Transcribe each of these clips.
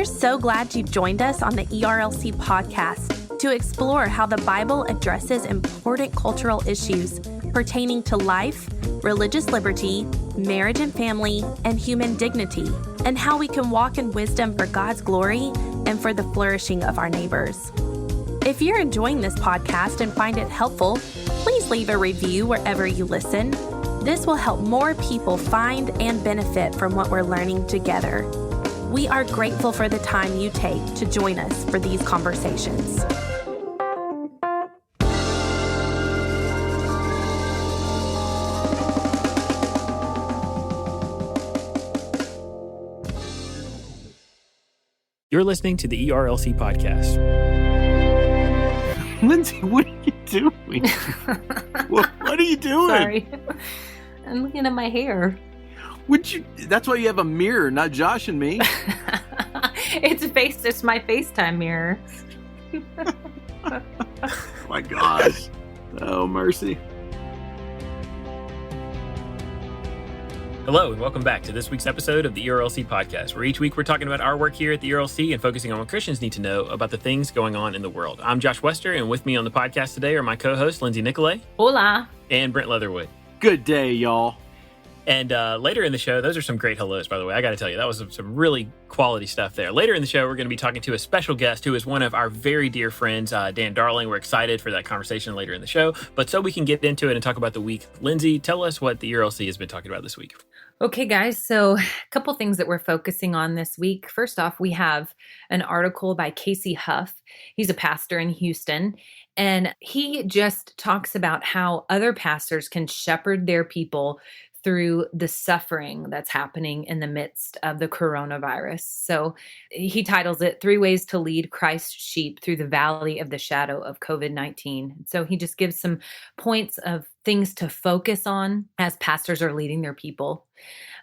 We're so glad you've joined us on the ERLC podcast to explore how the Bible addresses important cultural issues pertaining to life, religious liberty, marriage and family, and human dignity, and how we can walk in wisdom for God's glory and for the flourishing of our neighbors. If you're enjoying this podcast and find it helpful, please leave a review wherever you listen. This will help more people find and benefit from what we're learning together. We are grateful for the time you take to join us for these conversations. You're listening to the ERLC podcast. Lindsay, what are you doing? what are you doing? Sorry. I'm looking at my hair. That's why you have a mirror, not Josh and me. It's my FaceTime mirror. My gosh. Oh, mercy. Hello, and welcome back to this week's episode of the ERLC podcast, where each week we're talking about our work here at the ERLC and focusing on what Christians need to know about the things going on in the world. I'm Josh Wester, and with me on the podcast today are my co-hosts, Lindsay Nicolay. Hola. And Brent Leatherwood. Good day, y'all. And later in the show, those are some great hellos, by the way. I got to tell you, that was some really quality stuff there. Later in the show, we're going to be talking to a special guest who is one of our very dear friends, Dan Darling. We're excited for that conversation later in the show. But so we can get into it and talk about the week, Lindsay, tell us what the ERLC has been talking about this week. Okay, guys. So a couple things that we're focusing on this week. First off, we have an article by Hough. He's a pastor in Houston, and he just talks about how other pastors can shepherd their people through the suffering that's happening in the midst of the coronavirus. So he titles it 3 Ways to Lead Christ's Sheep Through the Valley of the Shadow of COVID-19. So he just gives some points of things to focus on as pastors are leading their people.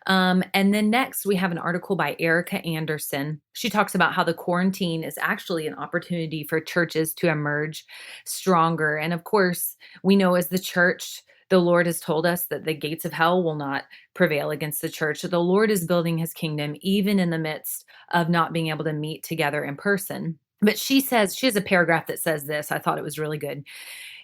And then next, we have an article by Ericka Andersen. She talks about how the quarantine is actually an opportunity for churches to emerge stronger. And of course, we know as the church, the Lord has told us that the gates of hell will not prevail against the church. So the Lord is building his kingdom, even in the midst of not being able to meet together in person. But she has a paragraph that says this. I thought it was really good.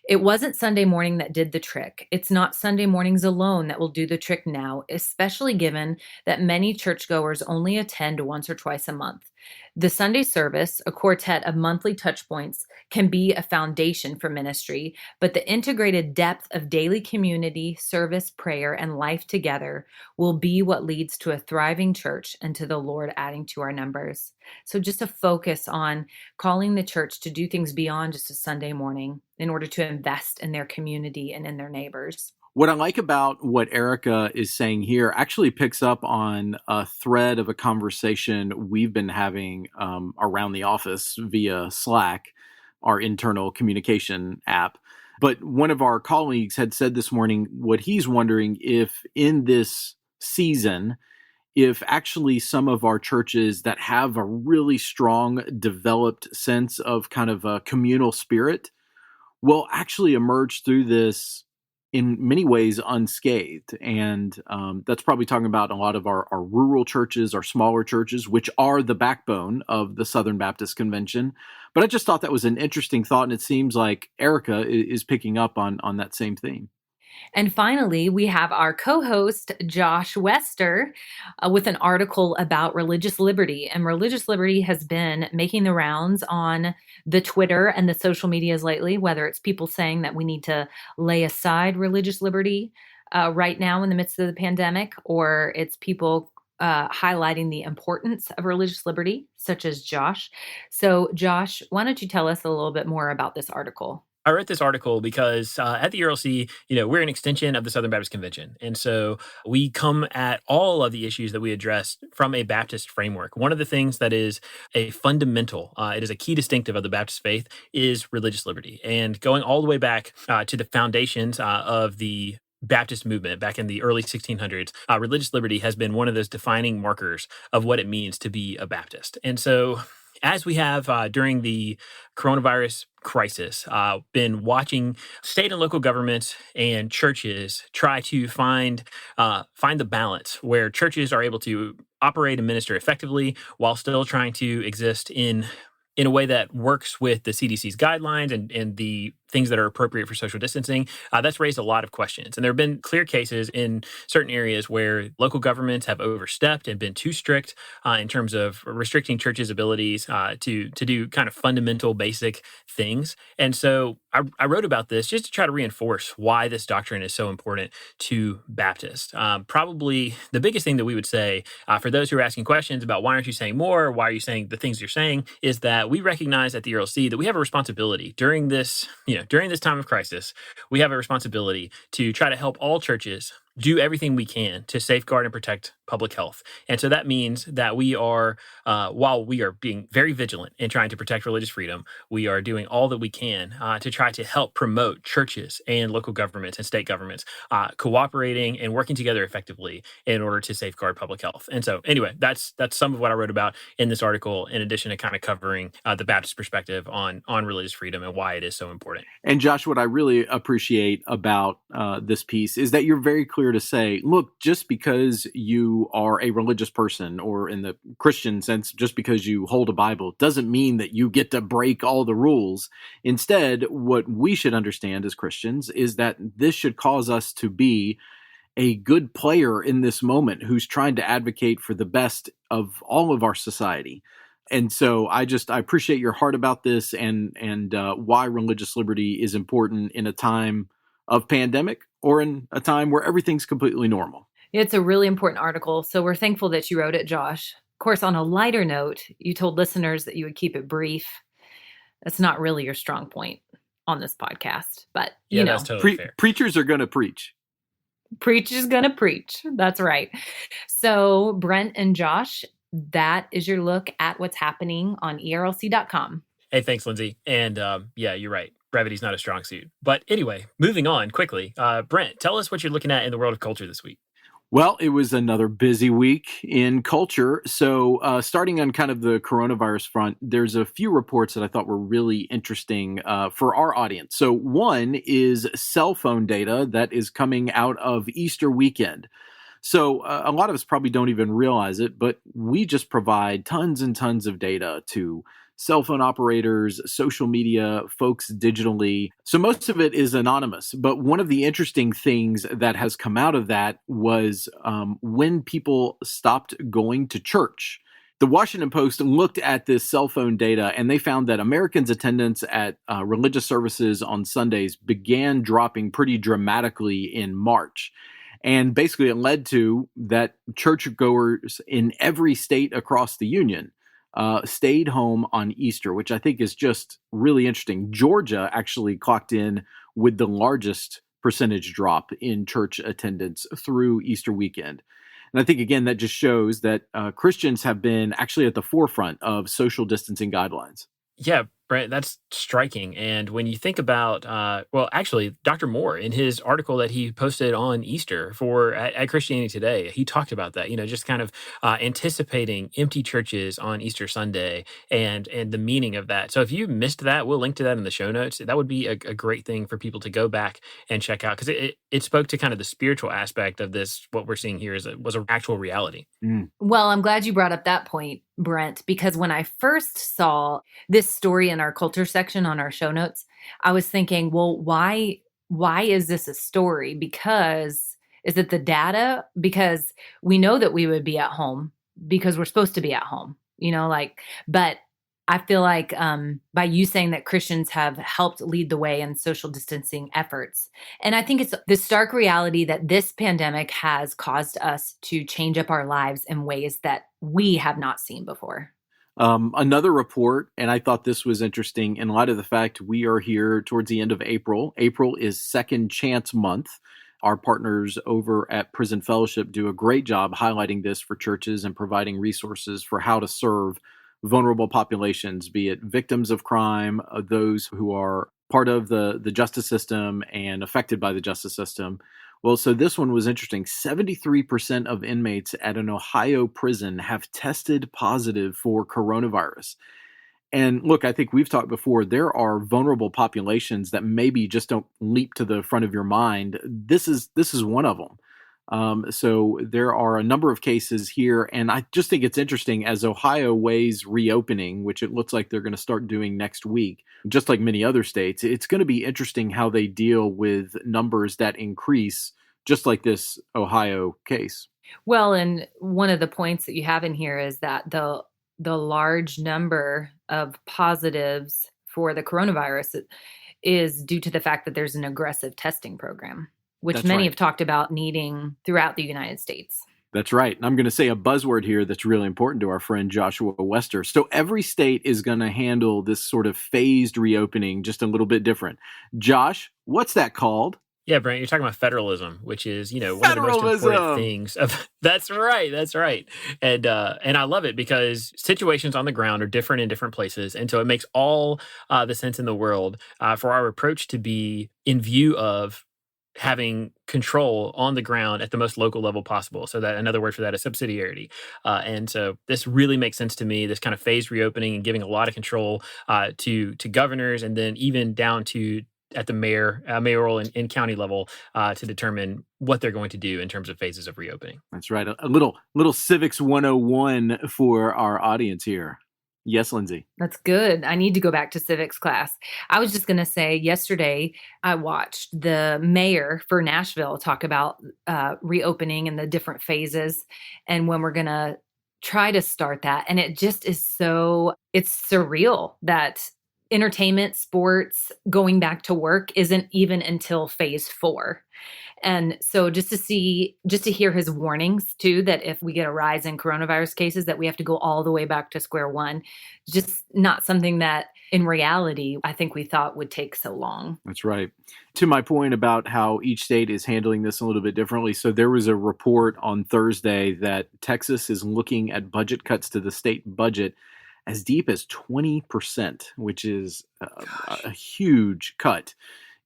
It wasn't Sunday morning that did the trick. It's not Sunday mornings alone that will do the trick now, especially given that many churchgoers only attend once or twice a month. The Sunday service, a quartet of monthly touch points, can be a foundation for ministry, but the integrated depth of daily community, service, prayer, and life together will be what leads to a thriving church and to the Lord adding to our numbers. So just a focus on calling the church to do things beyond just a Sunday morning in order to invest in their community and in their neighbors. What I like about what Ericka is saying here actually picks up on a thread of a conversation we've been having around the office via Slack, our internal communication app. But one of our colleagues had said this morning what he's wondering if in this season, if actually some of our churches that have a really strong developed sense of kind of a communal spirit will actually emerge through this in many ways unscathed. And that's probably talking about a lot of our rural churches, our smaller churches, which are the backbone of the Southern Baptist Convention. But I just thought that was an interesting thought. And it seems like Ericka is picking up on that same theme. And finally, we have our co-host, Josh Wester, with an article about religious liberty. And religious liberty has been making the rounds on the Twitter and the social medias lately, whether it's people saying that we need to lay aside religious liberty right now in the midst of the pandemic, or it's people highlighting the importance of religious liberty, such as Josh. So Josh, why don't you tell us a little bit more about this article? I wrote this article because at the ERLC, we're an extension of the Southern Baptist Convention. And so we come at all of the issues that we address from a Baptist framework. One of the things that is a fundamental, it is a key distinctive of the Baptist faith, is religious liberty. And going all the way back to the foundations of the Baptist movement back in the early 1600s, religious liberty has been one of those defining markers of what it means to be a Baptist. And so as we have during the coronavirus crisis, been watching state and local governments and churches try to find the balance where churches are able to operate and minister effectively while still trying to exist in a way that works with the CDC's guidelines and the things that are appropriate for social distancing. That's raised a lot of questions. And there have been clear cases in certain areas where local governments have overstepped and been too strict in terms of restricting churches' abilities to do kind of fundamental, basic things. And so I wrote about this just to try to reinforce why this doctrine is so important to Baptists. Probably the biggest thing that we would say for those who are asking questions about why aren't you saying more, or why are you saying the things you're saying, is that we recognize at the ERLC that we have a responsibility during this time of crisis. We have a responsibility to try to help all churches do everything we can to safeguard and protect public health. And so that means that we are, while we are being very vigilant in trying to protect religious freedom, we are doing all that we can to try to help promote churches and local governments and state governments cooperating and working together effectively in order to safeguard public health. And so anyway, that's some of what I wrote about in this article, in addition to kind of covering the Baptist perspective on religious freedom and why it is so important. And Josh, what I really appreciate about this piece is that you're very clear to say, look, just because you are a religious person, or in the Christian sense, just because you hold a Bible, doesn't mean that you get to break all the rules. Instead, what we should understand as Christians is that this should cause us to be a good player in this moment who's trying to advocate for the best of all of our society. And so I appreciate your heart about this and why religious liberty is important in a time of pandemic or in a time where everything's completely normal. It's a really important article, so we're thankful that you wrote it, Josh. Of course, on a lighter note, you told listeners that you would keep it brief. That's not really your strong point on this podcast, but you know. That's totally fair. Preachers are going to preach. Preach is going to preach. That's right. So Brent and Josh, that is your look at what's happening on ERLC.com. Hey, thanks, Lindsay. And yeah, you're right. Brevity's not a strong suit. But anyway, moving on quickly. Brent, tell us what you're looking at in the world of culture this week. Well, it was another busy week in culture. So starting on kind of the coronavirus front, there's a few reports that I thought were really interesting for our audience. So one is cell phone data that is coming out of Easter weekend. So a lot of us probably don't even realize it, but we just provide tons and tons of data to cell phone operators, social media, folks digitally. So most of it is anonymous. But one of the interesting things that has come out of that was when people stopped going to church. The Washington Post looked at this cell phone data, and they found that Americans' attendance at religious services on Sundays began dropping pretty dramatically in March. And basically it led to that churchgoers in every state across the union stayed home on Easter, which I think is just really interesting. Georgia actually clocked in with the largest percentage drop in church attendance through Easter weekend. And I think, again, that just shows that Christians have been actually at the forefront of social distancing guidelines. Yeah, Brent, that's striking. And when you think about, well, actually, Dr. Moore, in his article that he posted on Easter at Christianity Today, he talked about that, just kind of anticipating empty churches on Easter Sunday and the meaning of that. So if you missed that, we'll link to that in the show notes. That would be a great thing for people to go back and check out, because it spoke to kind of the spiritual aspect of this. What we're seeing here was an actual reality. Mm. Well, I'm glad you brought up that point, Brent, because when I first saw this story in our culture section on our show notes, I was thinking, well, why is this a story? Because is it the data? Because we know that we would be at home because we're supposed to be at home, but I feel like by you saying that Christians have helped lead the way in social distancing efforts. And I think it's the stark reality that this pandemic has caused us to change up our lives in ways that we have not seen before. Another report, and I thought this was interesting in light of the fact we are here towards the end of April. April is Second Chance Month. Our partners over at Prison Fellowship do a great job highlighting this for churches and providing resources for how to serve vulnerable populations, be it victims of crime, those who are part of the justice system and affected by the justice system. Well, so this one was interesting. 73% of inmates at an Ohio prison have tested positive for coronavirus. And look, I think we've talked before, there are vulnerable populations that maybe just don't leap to the front of your mind. This is one of them. So there are a number of cases here, and I just think it's interesting as Ohio weighs reopening, which it looks like they're going to start doing next week, just like many other states. It's going to be interesting how they deal with numbers that increase, just like this Ohio case. Well, and one of the points that you have in here is that the large number of positives for the coronavirus is due to the fact that there's an aggressive testing program, which That's many right. have talked about needing throughout the United States. That's right. And I'm going to say a buzzword here that's really important to our friend Joshua Wester. So every state is going to handle this sort of phased reopening just a little bit different. Josh, what's that called? Yeah, Brent, you're talking about federalism, which is, one of the most important things. That's right. And I love it because situations on the ground are different in different places. And so it makes all the sense in the world for our approach to be in view of having control on the ground at the most local level possible. So that another word for that is subsidiarity. And so this really makes sense to me, this kind of phased reopening and giving a lot of control to governors, and then even down to at the mayoral and county level to determine what they're going to do in terms of phases of reopening. That's right. A little civics 101 for our audience here. Yes, Lindsay. That's good. I need to go back to civics class. I was just going to say, yesterday I watched the mayor for Nashville talk about reopening and the different phases and when we're going to try to start that. And it just is it's surreal that entertainment, sports, going back to work isn't even until phase 4. And so just to hear his warnings too, that if we get a rise in coronavirus cases, that we have to go all the way back to square one, just not something that in reality, I think we thought would take so long. That's right. To my point about how each state is handling this a little bit differently. So there was a report on Thursday that Texas is looking at budget cuts to the state budget as deep as 20%, which is a huge cut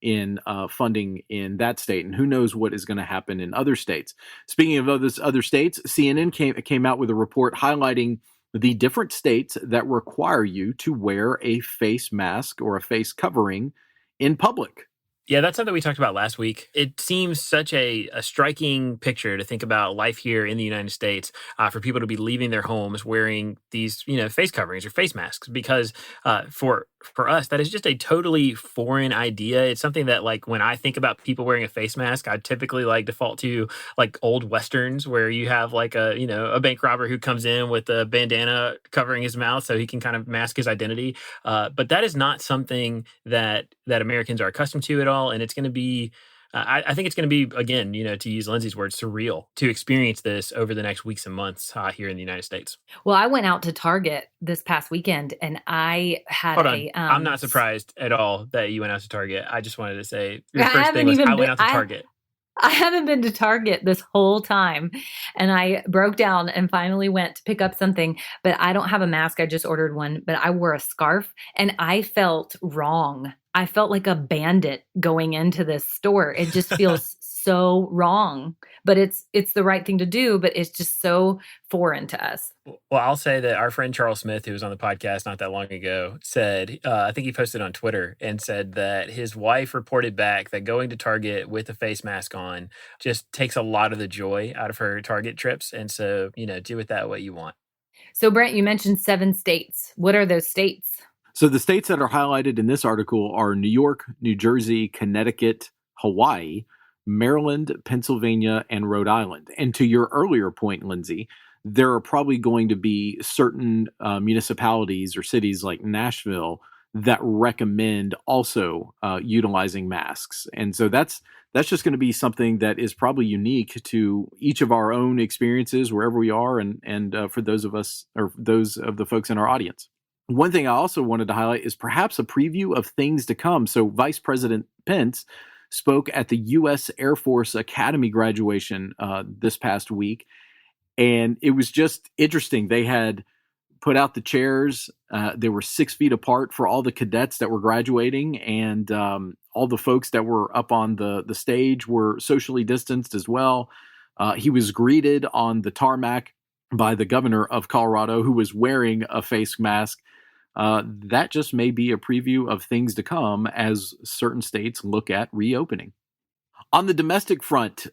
in funding in that state. And who knows what is going to happen in other states. Speaking of other states, CNN came out with a report highlighting the different states that require you to wear a face mask or a face covering in public. Yeah, that's something we talked about last week. It seems such a striking picture to think about life here in the United States for people to be leaving their homes wearing these, face coverings or face masks, because for us, that is just a totally foreign idea. It's something that, like, when I think about people wearing a face mask, I typically default to old Westerns where you have a bank robber who comes in with a bandana covering his mouth so he can kind of mask his identity. But that is not something that Americans are accustomed to at all. And it's going to be, I think it's going to be, again, to use Lindsay's words, surreal to experience this over the next weeks and months here in the United States. Well, I went out to Target this past weekend and I had I'm not surprised at all that you went out to Target. I just wanted to say your first thing was I went out to Target. I haven't been to Target this whole time, and I broke down and finally went to pick up something, but I don't have a mask. I just ordered one, but I wore a scarf and I felt wrong. I felt like a bandit going into this store. It just feels so wrong, but it's the right thing to do, but it's just so foreign to us. Well, I'll say that our friend Charles Smith, who was on the podcast not that long ago, said, I think he posted on Twitter and said that his wife reported back that going to Target with a face mask on just takes a lot of the joy out of her Target trips. And so, do with that what you want. So, Brent, you mentioned 7 states. What are those states? So the states that are highlighted in this article are New York, New Jersey, Connecticut, Hawaii, Maryland, Pennsylvania, and Rhode Island. And to your earlier point, Lindsay, there are probably going to be certain municipalities or cities like Nashville that recommend also utilizing masks. And so that's just going to be something that is probably unique to each of our own experiences wherever we are, and for those of us or those of the folks in our audience. One thing I also wanted to highlight is perhaps a preview of things to come. So Vice President Pence spoke at the U.S. Air Force Academy graduation this past week, and it was just interesting. They had put out the chairs. They were 6 feet apart for all the cadets that were graduating, and all the folks that were up on the stage were socially distanced as well. He was greeted on the tarmac by the governor of Colorado, who was wearing a face mask. that just may be a preview of things to come as certain states look at reopening. On the domestic front,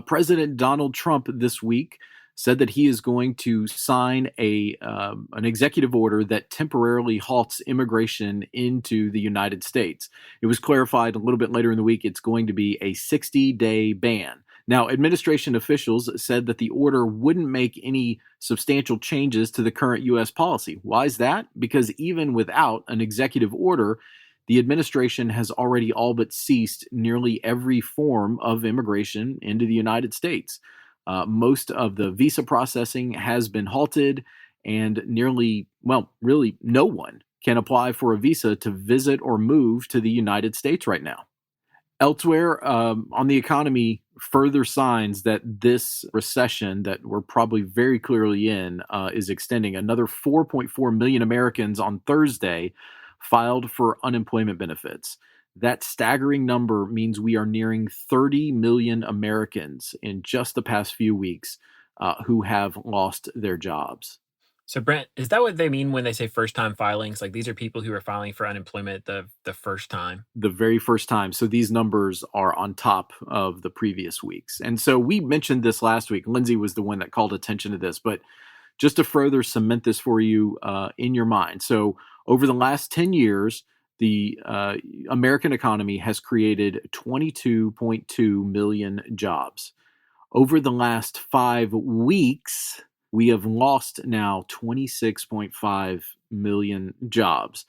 President Donald Trump this week said that he is going to sign an executive order that temporarily halts immigration into the United States. It was clarified a little bit later in the week it's going to be a 60-day ban. Now, administration officials said that the order wouldn't make any substantial changes to the current U.S. policy. Why is that? Because even without an executive order, the administration has already all but ceased nearly every form of immigration into the United States. Most of the visa processing has been halted, and really no one can apply for a visa to visit or move to the United States right now. Elsewhere, on the economy, further signs that this recession that we're probably very clearly in is extending. Another 4.4 million Americans on Thursday filed for unemployment benefits. That staggering number means we are nearing 30 million Americans in just the past few weeks who have lost their jobs. So, Brent, is that what they mean when they say first-time filings? Like these are people who are filing for unemployment the first time? The very first time. So these numbers are on top of the previous weeks. And so we mentioned this last week. Lindsay was the one that called attention to this. But just to further cement this for you in your mind. So over the last 10 years, the American economy has created 22.2 million jobs. Over the last 5 weeks, we have lost now 26.5 million jobs.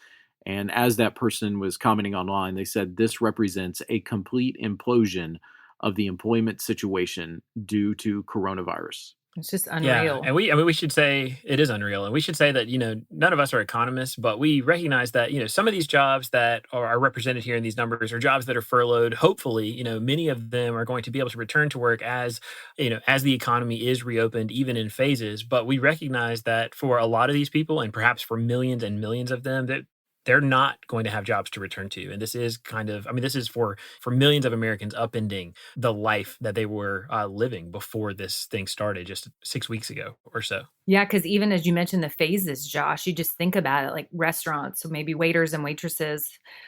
And as that person was commenting online, they said this represents a complete implosion of the employment situation due to coronavirus. It's just unreal. Yeah, and we should say it is unreal, and we should say that none of us are economists, but we recognize that some of these jobs that are represented here in these numbers are jobs that are furloughed. Hopefully, many of them are going to be able to return to work as the economy is reopened, even in phases. But we recognize that for a lot of these people, and perhaps for millions and millions of them, that they're not going to have jobs to return to. And this is this is for millions of Americans upending the life that they were living before this thing started just 6 weeks ago or so. Yeah, because even as you mentioned the phases, Josh, you just think about it, like restaurants, so maybe waiters and waitresses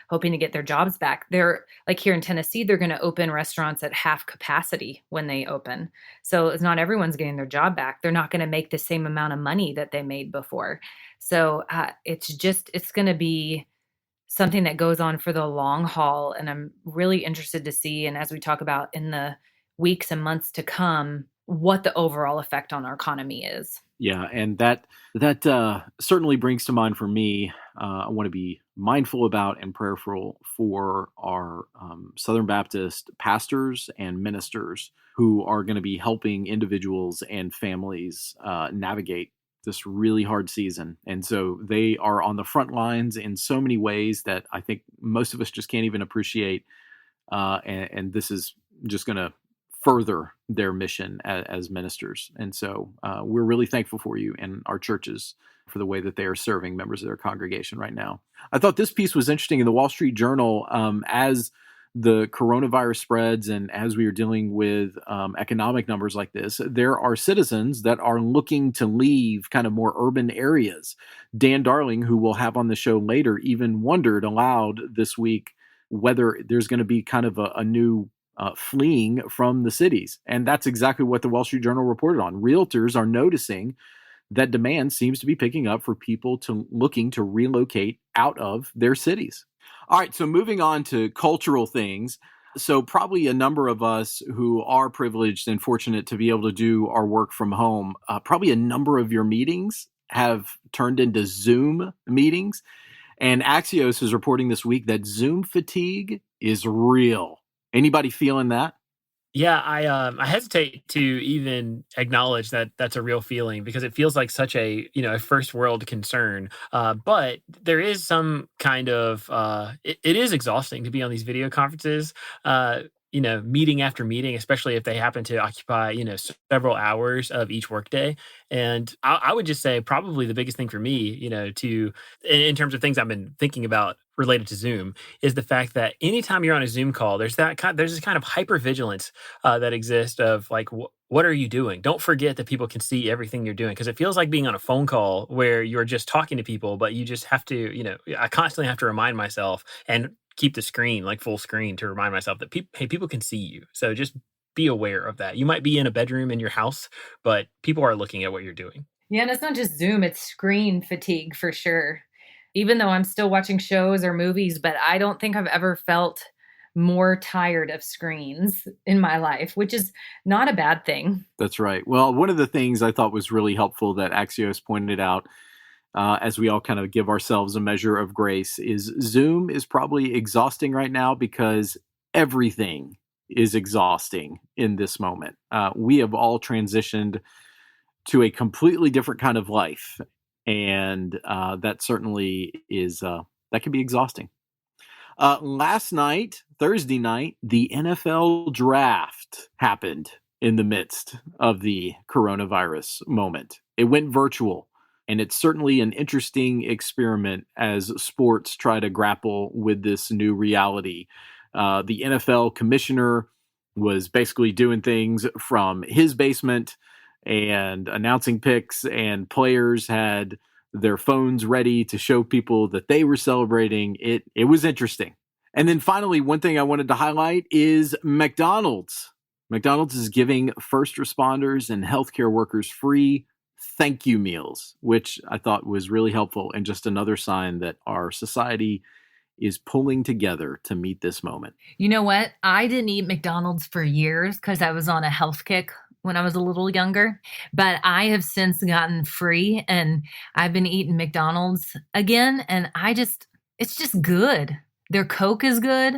hoping to get their jobs back. They're like here in Tennessee, they're going to open restaurants at half capacity when they open. So it's not everyone's getting their job back. They're not going to make the same amount of money that they made before. So it's going to be something that goes on for the long haul. And I'm really interested to see, and as we talk about in the weeks and months to come, what the overall effect on our economy is. Yeah, and that certainly brings to mind for me, I want to be mindful about and prayerful for our Southern Baptist pastors and ministers who are going to be helping individuals and families navigate this really hard season. And so they are on the front lines in so many ways that I think most of us just can't even appreciate. And this is just going to further their mission as ministers. And so we're really thankful for you and our churches for the way that they are serving members of their congregation right now. I thought this piece was interesting in the Wall Street Journal as the coronavirus spreads and as we are dealing with economic numbers like this, there are citizens that are looking to leave kind of more urban areas. Dan Darling, who we'll have on the show later, even wondered aloud this week whether there's going to be kind of a new fleeing from the cities. And that's exactly what the Wall Street Journal reported on. Realtors are noticing that demand seems to be picking up for people looking to relocate out of their cities. All right, so moving on to cultural things. So probably a number of us who are privileged and fortunate to be able to do our work from home, probably a number of your meetings have turned into Zoom meetings. And Axios is reporting this week that Zoom fatigue is real. Anybody feeling that? Yeah, I hesitate to even acknowledge that that's a real feeling because it feels like such a a first world concern. But there is some kind of it is exhausting to be on these video conferences. Meeting after meeting, especially if they happen to occupy several hours of each workday. And I would just say probably the biggest thing for me, in terms of things I've been thinking about related to Zoom is the fact that anytime you're on a Zoom call, there's this kind of hypervigilance that exists of like, what are you doing? Don't forget that people can see everything you're doing, because it feels like being on a phone call where you're just talking to people, but you just have to, I constantly have to remind myself and keep the screen like full screen to remind myself that people can see you. So just be aware of that. You might be in a bedroom in your house, but people are looking at what you're doing. Yeah, and it's not just Zoom, it's screen fatigue for sure. Even though I'm still watching shows or movies, but I don't think I've ever felt more tired of screens in my life, which is not a bad thing. That's right. Well, one of the things I thought was really helpful that Axios pointed out, as we all kind of give ourselves a measure of grace, is Zoom is probably exhausting right now because everything is exhausting in this moment. We have all transitioned to a completely different kind of life. And that certainly is, that can be exhausting. Last night, Thursday night, the NFL draft happened in the midst of the coronavirus moment. It went virtual, and it's certainly an interesting experiment as sports try to grapple with this new reality. The NFL commissioner was basically doing things from his basement and announcing picks, and players had their phones ready to show people that they were celebrating. It was interesting. And then finally, one thing I wanted to highlight is McDonald's. McDonald's is giving first responders and healthcare workers free thank you meals, which I thought was really helpful and just another sign that our society is pulling together to meet this moment. You know what? I didn't eat McDonald's for years because I was on a health kick when I was a little younger, but I have since gotten free and I've been eating McDonald's again, and it's just good. Their Coke is good.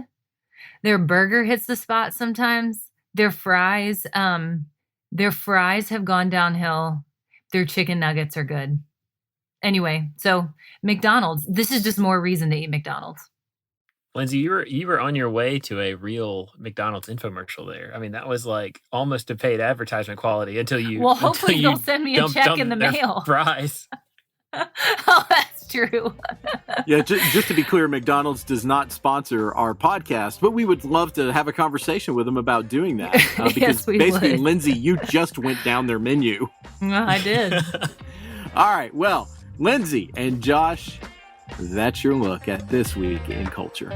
Their burger hits the spot sometimes. Their fries have gone downhill. Their chicken nuggets are good. Anyway, so McDonald's, this is just more reason to eat McDonald's. Lindsay, you were on your way to a real McDonald's infomercial there. I mean, that was like almost a paid advertisement quality until you. Well, hopefully they'll send me a check in the mail. Fries. Oh, that's true. Yeah, just to be clear, McDonald's does not sponsor our podcast, but we would love to have a conversation with them about doing that. Because yes, we basically, would. Lindsay, you just went down their menu. Well, I did. All right, well, Lindsay and Josh, that's your look at This Week in Culture.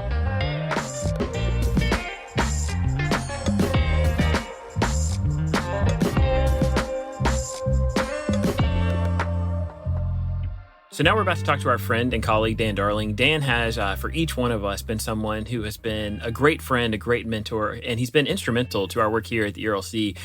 So now we're about to talk to our friend and colleague, Dan Darling. Dan has, for each one of us, been someone who has been a great friend, a great mentor, and he's been instrumental to our work here at the ERLC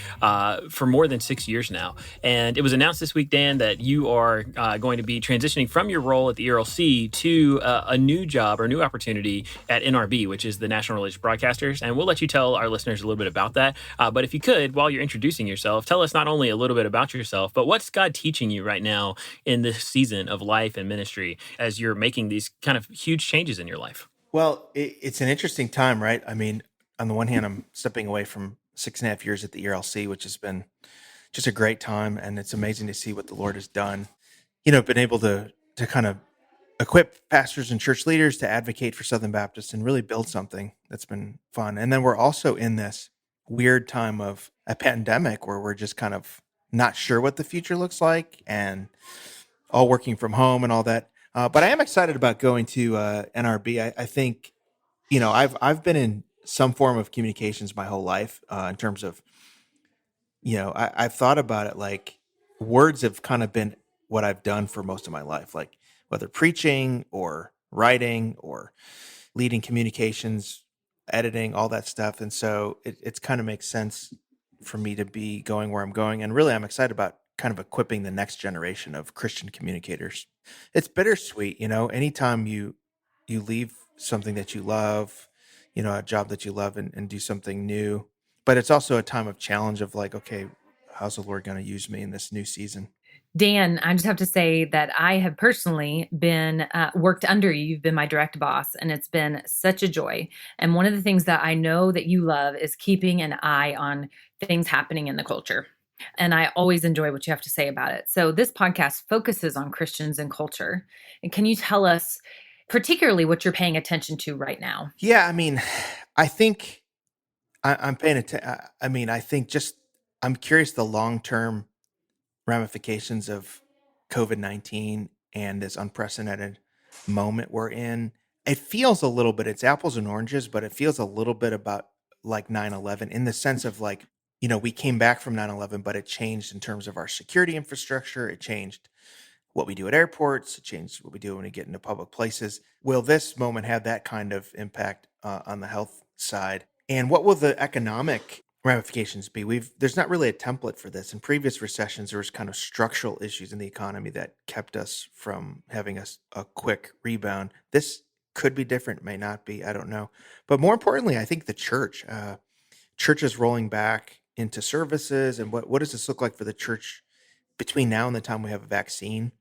for more than 6 years now. And it was announced this week, Dan, that you are going to be transitioning from your role at the ERLC to a new job or new opportunity at NRB, which is the National Religious Broadcasters. And we'll let you tell our listeners a little bit about that. But if you could, while you're introducing yourself, tell us not only a little bit about yourself, but what's God teaching you right now in this season of life and ministry as you're making these kind of huge changes in your life? Well, it's an interesting time, right? I mean, on the one hand, I'm stepping away from 6.5 years at the ERLC, which has been just a great time. And it's amazing to see what the Lord has done. Been able to kind of equip pastors and church leaders to advocate for Southern Baptists and really build something that's been fun. And then we're also in this weird time of a pandemic where we're just kind of not sure what the future looks like and all working from home and all that. But I am excited about going to NRB. I think, I've been in some form of communications my whole life in terms of, I've thought about it like words have kind of been what I've done for most of my life, like whether preaching or writing or leading communications, editing, all that stuff. And so it's kind of makes sense for me to be going where I'm going. And really, I'm excited about kind of equipping the next generation of Christian communicators. It's bittersweet, anytime you leave something that you love, a job that you love and do something new. But it's also a time of challenge of like, okay, how's the Lord going to use me in this new season? Dan, I just have to say that I have personally been worked under you. You've been my direct boss, and it's been such a joy. And one of the things that I know that you love is keeping an eye on things happening in the culture. And I always enjoy what you have to say about it. So this podcast focuses on Christians and culture. And can you tell us particularly what you're paying attention to right now. Yeah, I mean, I think I'm paying attention. I mean, I think just I'm curious the long-term ramifications of COVID-19 and this unprecedented moment we're in. It feels a little bit, it's apples and oranges, but it feels a little bit about like 9/11 in the sense of like, we came back from 9/11, but it changed in terms of our security infrastructure. It changed what we do at airports. It changed what we do when we get into public places. Will this moment have that kind of impact on the health side? And what will the economic ramifications be? There's not really a template for this. In previous recessions, there was kind of structural issues in the economy that kept us from having a quick rebound. This could be different, may not be. I don't know. But more importantly, I think the church is rolling back into services. And what does this look like for the church between now and the time we have a vaccine?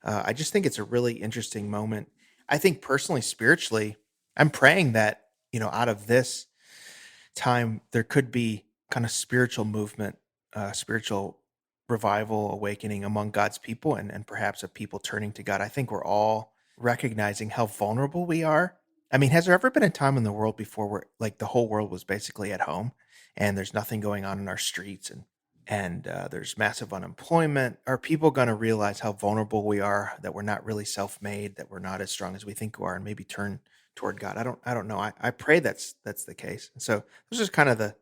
I just think it's a really interesting moment. I think personally, spiritually, I'm praying that, out of this time, there could be kind of spiritual movement, spiritual revival, awakening among God's people and perhaps of people turning to God. I think we're all recognizing how vulnerable we are. I mean, has there ever been a time in the world before where like the whole world was basically at home and there's nothing going on in our streets and there's massive unemployment? Are people going to realize how vulnerable we are, that we're not really self-made, that we're not as strong as we think we are, and maybe turn toward God? I don't know. I pray that's the case. And so those are kind of the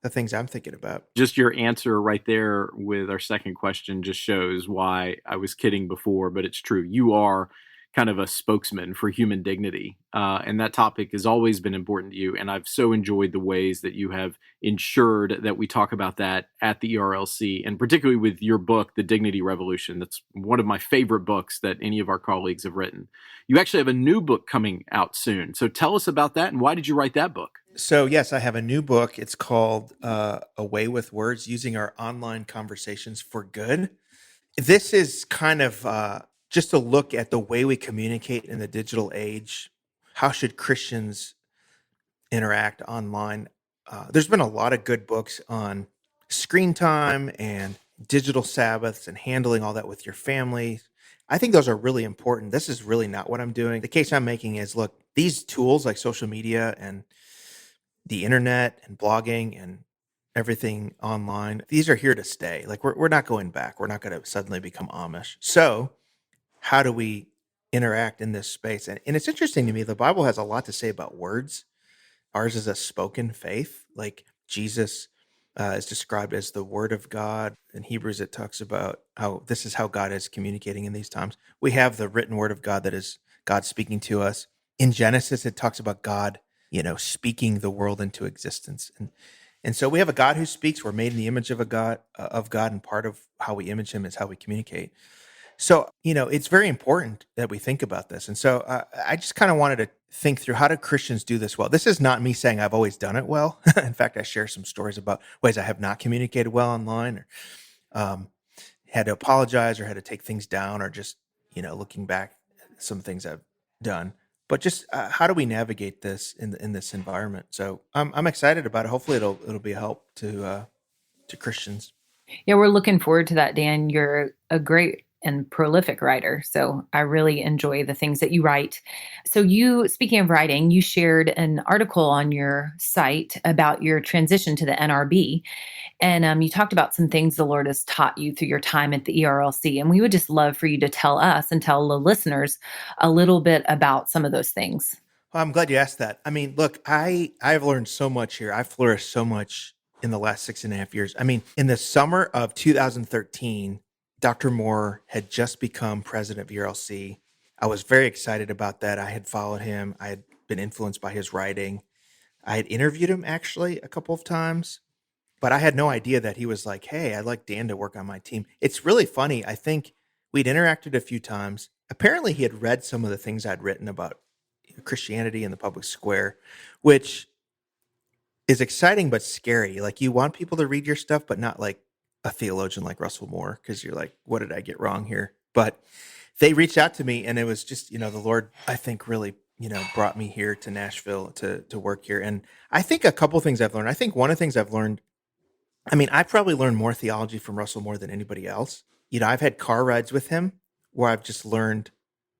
things I'm thinking about. Just your answer right there with our second question just shows why I was kidding before, but it's true. You are kind of a spokesman for human dignity. And that topic has always been important to you. And I've so enjoyed the ways that you have ensured that we talk about that at the ERLC, and particularly with your book, The Dignity Revolution. That's one of my favorite books that any of our colleagues have written. You actually have a new book coming out soon. So tell us about that, and why did you write that book? So yes, I have a new book. It's called A Way with Words, Using Our Online Conversations for Good. This is kind of just a look at the way we communicate in the digital age. How should Christians interact online? There's been a lot of good books on screen time and digital Sabbaths and handling all that with your family. I think those are really important. This is really not what I'm doing. The case I'm making is, look, these tools like social media and the internet and blogging and everything online, these are here to stay. Like we're not going back. We're not going to suddenly become Amish. So how do we interact in this space? And it's interesting to me, the Bible has a lot to say about words. Ours is a spoken faith. Like Jesus is described as the Word of God. In Hebrews, it talks about how this is how God is communicating in these times. We have the written Word of God that is God speaking to us. In Genesis, it talks about God, speaking the world into existence. And so we have a God who speaks. We're made in the image of God, and part of how we image Him is how we communicate. So, it's very important that we think about this. And so I just kind of wanted to think through, how do Christians do this well? This is not me saying I've always done it well. In fact, I share some stories about ways I have not communicated well online, or had to apologize, or had to take things down, or just, looking back at some things I've done. But just how do we navigate this in this environment? So I'm excited about it. Hopefully it'll be a help to Christians. Yeah, we're looking forward to that, Dan. You're a great and prolific writer, so I really enjoy the things that you write. So you, speaking of writing, you shared an article on your site about your transition to the NRB, and you talked about some things the Lord has taught you through your time at the ERLC, and we would just love for you to tell us and tell the listeners a little bit about some of those things. Well, I'm glad you asked that. I mean, look, I've learned so much here. I've flourished so much in the last 6.5 years. I mean, in the summer of 2013, Dr. Moore had just become president of ERLC. I was very excited about that. I had followed him. I had been influenced by his writing. I had interviewed him actually a couple of times, but I had no idea that he was like, hey, I'd like Dan to work on my team. It's really funny. I think we'd interacted a few times. Apparently he had read some of the things I'd written about Christianity in the public square, which is exciting but scary. Like, you want people to read your stuff, but not like a theologian like Russell Moore, because you're like, what did I get wrong here? But they reached out to me, and it was just, the Lord, I think, really, brought me here to Nashville to work here. And I think a couple things I've learned. I think one of the things I've learned, I probably learned more theology from Russell Moore than anybody else. I've had car rides with him where I've just learned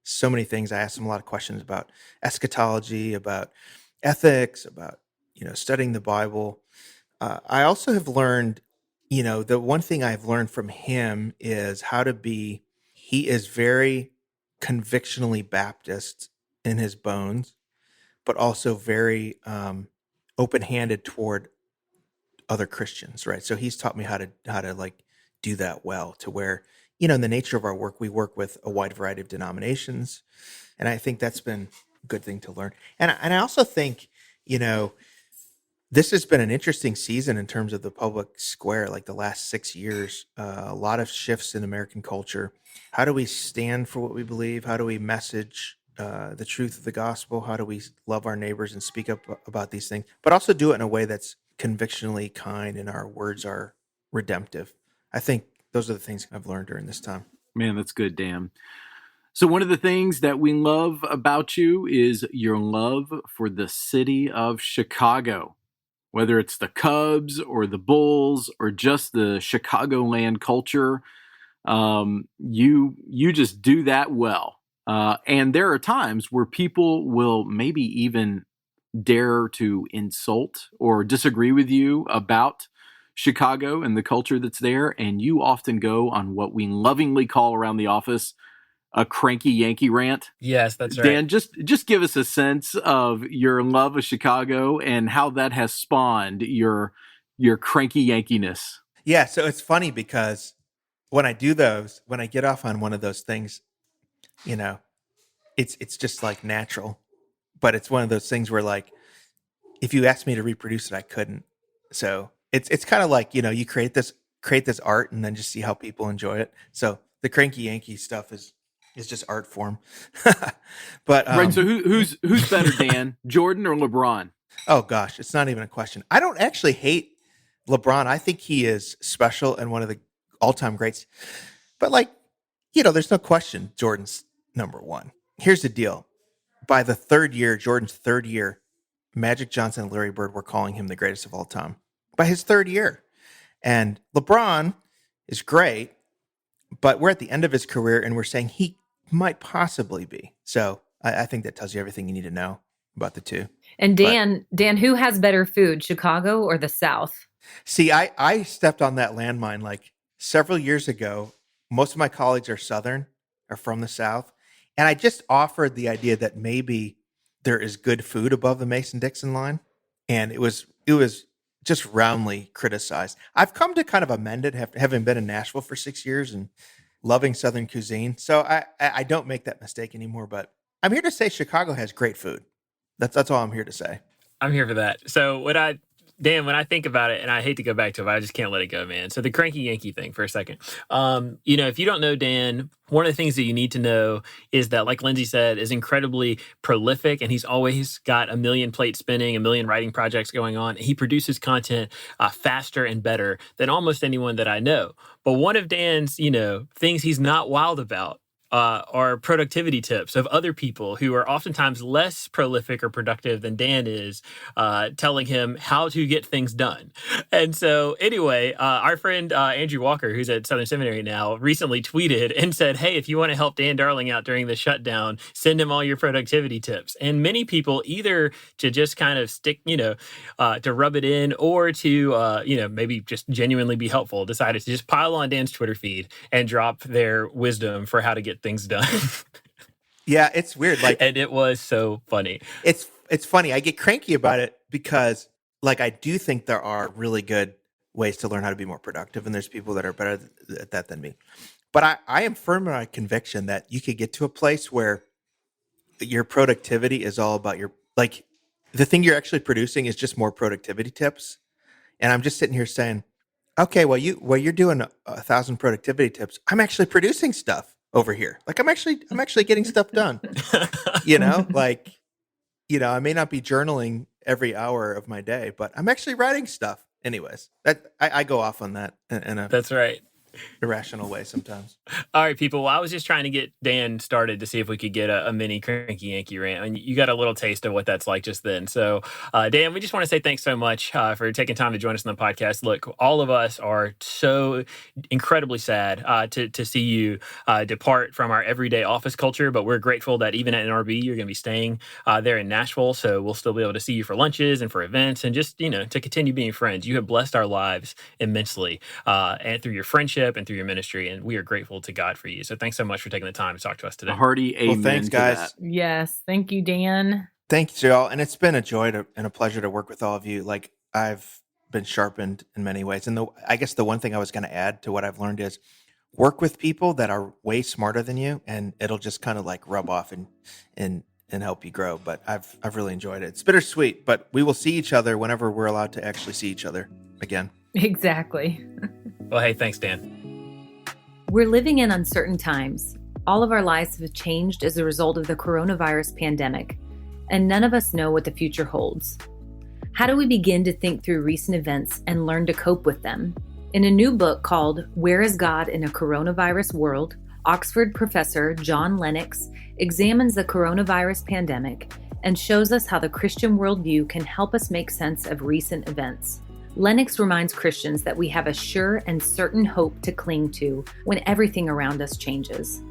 so many things. I asked him a lot of questions about eschatology, about ethics, about, studying the Bible. I also have learned, the one thing I've learned from him is he is very convictionally Baptist in his bones, but also very open-handed toward other Christians, right? So he's taught me how to like do that well, to where, in the nature of our work, we work with a wide variety of denominations. And I think that's been a good thing to learn. And I also think, this has been an interesting season in terms of the public square, like the last 6 years, a lot of shifts in American culture. How do we stand for what we believe? How do we message the truth of the gospel? How do we love our neighbors and speak up about these things, but also do it in a way that's convictionally kind and our words are redemptive? I think those are the things I've learned during this time. Man, that's good, Dan. So one of the things that we love about you is your love for the city of Chicago. Whether it's the Cubs or the Bulls or just the Chicagoland culture, you just do that well. And there are times where people will maybe even dare to insult or disagree with you about Chicago and the culture that's there. And you often go on what we lovingly call around the office a cranky Yankee rant. Yes, that's right. Dan, just give us a sense of your love of Chicago and how that has spawned your cranky Yankiness. Yeah, so it's funny because when I get off on one of those things, it's just like natural. But it's one of those things where, like, if you asked me to reproduce it, I couldn't. So it's kind of like, you create this art and then just see how people enjoy it. So the cranky Yankee stuff is just art form. But right. So who's better, Dan, Jordan or LeBron? Oh gosh, it's not even a question. I don't actually hate LeBron. I think he is special and one of the all-time greats. But there's no question Jordan's number one. Here's the deal. By the Jordan's third year, Magic Johnson and Larry Bird were calling him the greatest of all time. By his third year. And LeBron is great, but we're at the end of his career and we're saying he might possibly be. So I think that tells you everything you need to know about the two. And Dan, who has better food, Chicago or the South? See, I stepped on that landmine like several years ago. Most of my colleagues are from the South. And I just offered the idea that maybe there is good food above the Mason-Dixon line. And it was just roundly criticized. I've come to kind of amend it, having been in Nashville for 6 years and loving Southern cuisine. So I don't make that mistake anymore, but I'm here to say Chicago has great food. That's all I'm here to say. I'm here for that. So Dan, when I think about it, and I hate to go back to it, but I just can't let it go, man. So the cranky Yankee thing for a second. If you don't know Dan, one of the things that you need to know is that, like Lindsay said, is incredibly prolific, and he's always got a million plates spinning, a million writing projects going on. He produces content faster and better than almost anyone that I know. But one of Dan's, things he's not wild about are productivity tips of other people who are oftentimes less prolific or productive than Dan is, telling him how to get things done. And so anyway, our friend Andrew Walker, who's at Southern Seminary now, recently tweeted and said, hey, if you want to help Dan Darling out during the shutdown, send him all your productivity tips. And many people, either to just kind of stick, to rub it in, or to, maybe just genuinely be helpful, decided to just pile on Dan's Twitter feed and drop their wisdom for how to get things done. Yeah, it's weird. And it was so funny. It's funny. I get cranky about it because I do think there are really good ways to learn how to be more productive, and there's people that are better at that than me. But I am firm in my conviction that you could get to a place where your productivity is all about the thing you're actually producing is just more productivity tips. And I'm just sitting here saying, okay, while you're doing 1,000 productivity tips, I'm actually producing stuff over here. I'm actually getting stuff done. I may not be journaling every hour of my day, but I'm actually writing stuff. Anyways, that I go off on that. That's right. irrational way sometimes. All right, people. Well, I was just trying to get Dan started to see if we could get a mini cranky Yankee rant. And you got a little taste of what that's like just then. So, Dan, we just want to say thanks so much for taking time to join us on the podcast. Look, all of us are so incredibly sad to see you depart from our everyday office culture. But we're grateful that even at NRB, you're going to be staying there in Nashville. So we'll still be able to see you for lunches and for events and just, to continue being friends. You have blessed our lives immensely and through your friendship and through your ministry. And we are grateful to God for you. So thanks so much for taking the time to talk to us today. A hearty amen. Well, thanks, guys. To that. Yes. Thank you, Dan. Thank you, y'all. And it's been a joy and a pleasure to work with all of you. Like, I've been sharpened in many ways. And I guess the one thing I was going to add to what I've learned is work with people that are way smarter than you, and it'll just kind of like rub off and help you grow. But I've really enjoyed it. It's bittersweet, but we will see each other whenever we're allowed to actually see each other again. Exactly. Well, hey, thanks, Dan. We're living in uncertain times. All of our lives have changed as a result of the coronavirus pandemic, and none of us know what the future holds. How do we begin to think through recent events and learn to cope with them? In a new book called Where is God in a Coronavirus World?, Oxford professor John Lennox examines the coronavirus pandemic and shows us how the Christian worldview can help us make sense of recent events. Lennox reminds Christians that we have a sure and certain hope to cling to when everything around us changes.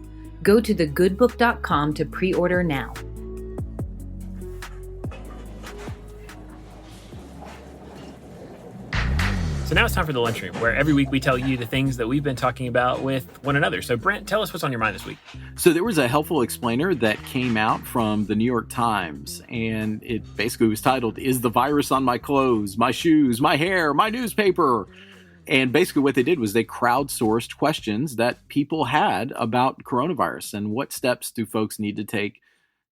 Go to thegoodbook.com to pre-order now. So now it's time for the lunchroom, where every week we tell you the things that we've been talking about with one another. So Brent, tell us what's on your mind this week. So there was a helpful explainer that came out from the New York Times, and it basically was titled, "Is the virus on my clothes, my shoes, my hair, my newspaper?" And basically what they did was they crowdsourced questions that people had about coronavirus and what steps do folks need to take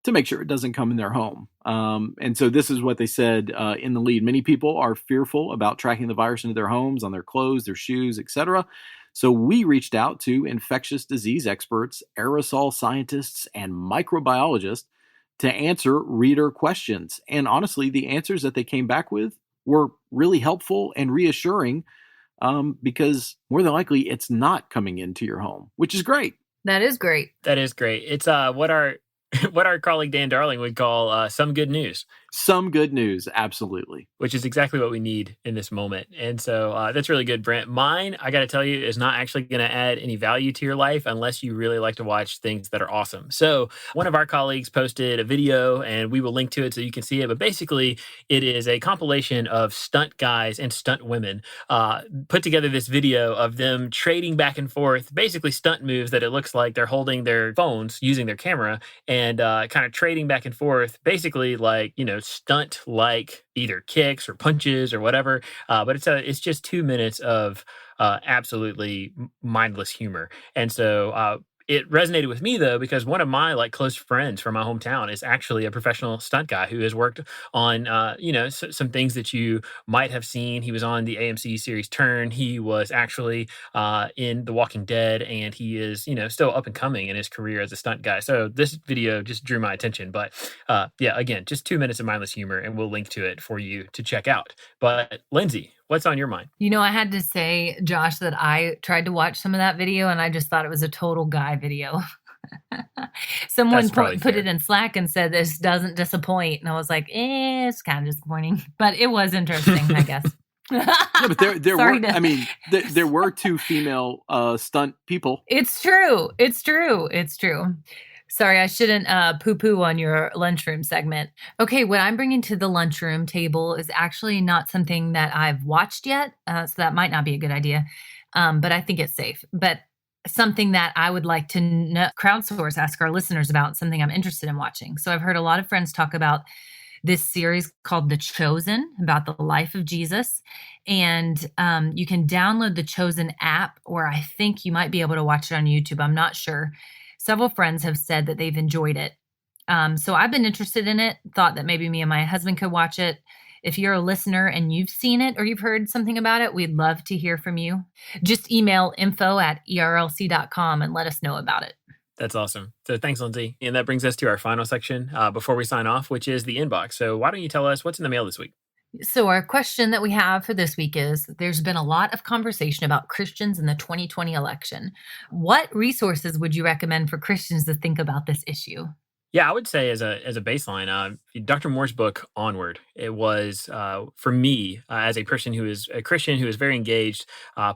to make sure it doesn't come in their home. And so this is what they said in the lead. Many people are fearful about tracking the virus into their homes, on their clothes, their shoes, etc. So we reached out to infectious disease experts, aerosol scientists, and microbiologists to answer reader questions. And honestly, the answers that they came back with were really helpful and reassuring because more than likely it's not coming into your home, which is great. That is great. That is great. It's what our colleague Dan Darling would call some good news. Some good news, absolutely. Which is exactly what we need in this moment. And so that's really good, Brent. Mine, I got to tell you, is not actually going to add any value to your life unless you really like to watch things that are awesome. So one of our colleagues posted a video, and we will link to it so you can see it. But basically, it is a compilation of stunt guys and stunt women put together this video of them trading back and forth, basically stunt moves that it looks like they're holding their phones using their camera and kind of trading back and forth, basically like, stunt like either kicks or punches or whatever. But it's just 2 minutes of absolutely mindless humor. And so it resonated with me, though, because one of my close friends from my hometown is actually a professional stunt guy who has worked on, some things that you might have seen. He was on the AMC series Turn. He was actually in The Walking Dead, and he is, still up and coming in his career as a stunt guy. So this video just drew my attention. But again, just 2 minutes of mindless humor, and we'll link to it for you to check out. But Lindsay, what's on your mind? I had to say, Josh, that I tried to watch some of that video and I just thought it was a total guy video. Someone put it in Slack and said, "This doesn't disappoint." And I was like, it's kind of disappointing, but it was interesting, I guess. Yeah, but there were two female stunt people. It's true. Sorry, I shouldn't poo-poo on your lunchroom segment. Okay, what I'm bringing to the lunchroom table is actually not something that I've watched yet, so that might not be a good idea, but I think it's safe. But something that I would like to crowdsource, ask our listeners about, something I'm interested in watching. So I've heard a lot of friends talk about this series called The Chosen, about the life of Jesus. And you can download the Chosen app, or I think you might be able to watch it on YouTube. I'm not sure. Several friends have said that they've enjoyed it. So I've been interested in it, thought that maybe me and my husband could watch it. If you're a listener and you've seen it or you've heard something about it, we'd love to hear from you. Just email info@erlc.com and let us know about it. That's awesome. So thanks, Lindsay. And that brings us to our final section before we sign off, which is the inbox. So why don't you tell us what's in the mail this week? So our question that we have for this week is, there's been a lot of conversation about Christians in the 2020 election. What resources would you recommend for Christians to think about this issue? Yeah, I would say as a baseline, Dr. Moore's book Onward. It was for me as a person who is a Christian who is very engaged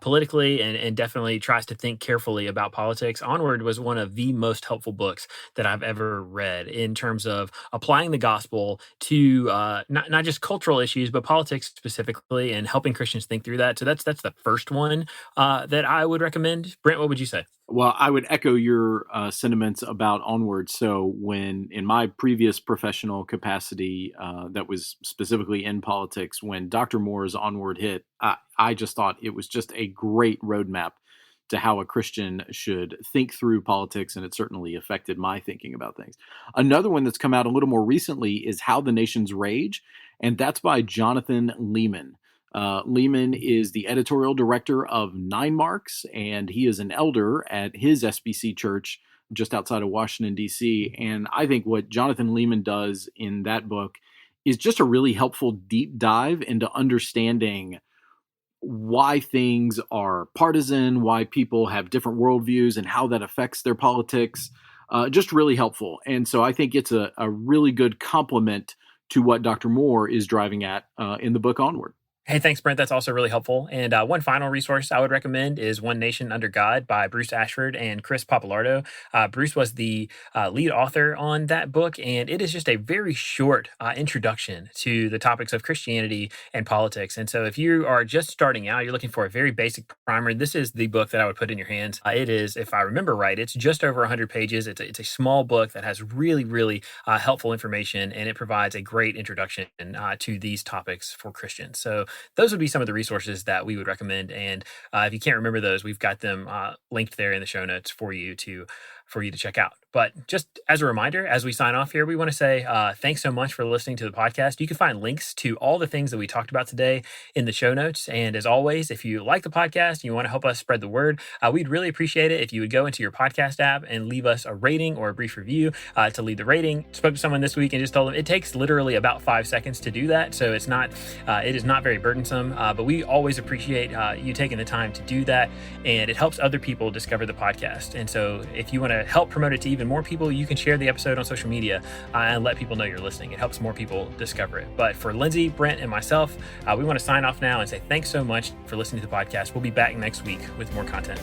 politically and definitely tries to think carefully about politics. Onward was one of the most helpful books that I've ever read in terms of applying the gospel to not just cultural issues but politics specifically, and helping Christians think through that. So that's the first one that I would recommend. Brent, what would you say? Well, I would echo your sentiments about Onward. So, when in my previous professional capacity, that was specifically in politics, when Dr. Moore's Onward hit, I just thought it was just a great roadmap to how a Christian should think through politics, and it certainly affected my thinking about things. Another one that's come out a little more recently is How the Nations Rage, and that's by Jonathan Leeman. Leeman is the editorial director of 9 Marks, and he is an elder at his SBC church just outside of Washington, D.C. And I think what Jonathan Leeman does in that book is just a really helpful deep dive into understanding why things are partisan, why people have different worldviews, and how that affects their politics. Just really helpful. And so I think it's a really good complement to what Dr. Moore is driving at in the book Onward. Hey, thanks, Brent. That's also really helpful. And one final resource I would recommend is One Nation Under God by Bruce Ashford and Chris Papalardo. Bruce was the lead author on that book, and it is just a very short introduction to the topics of Christianity and politics. And so if you are just starting out, you're looking for a very basic primer, this is the book that I would put in your hands. It is, if I remember right, it's just over 100 pages. It's a small book that has really, really helpful information, and it provides a great introduction to these topics for Christians. So those would be some of the resources that we would recommend. And if you can't remember those, we've got them linked there in the show notes for you to check out. But just as a reminder, as we sign off here, we want to say thanks so much for listening to the podcast. You can find links to all the things that we talked about today in the show notes. And as always, if you like the podcast and you want to help us spread the word, we'd really appreciate it if you would go into your podcast app and leave us a rating or a brief review. To leave the rating, spoke to someone this week and just told them it takes literally about 5 seconds to do that. So it is not very burdensome, but we always appreciate you taking the time to do that. And it helps other people discover the podcast. And so if you want to help promote it to even more people, you can share the episode on social media and let people know you're listening. It helps more people discover it. But for Lindsay, Brent, and myself, we want to sign off now and say thanks so much for listening to the podcast. We'll be back next week with more content.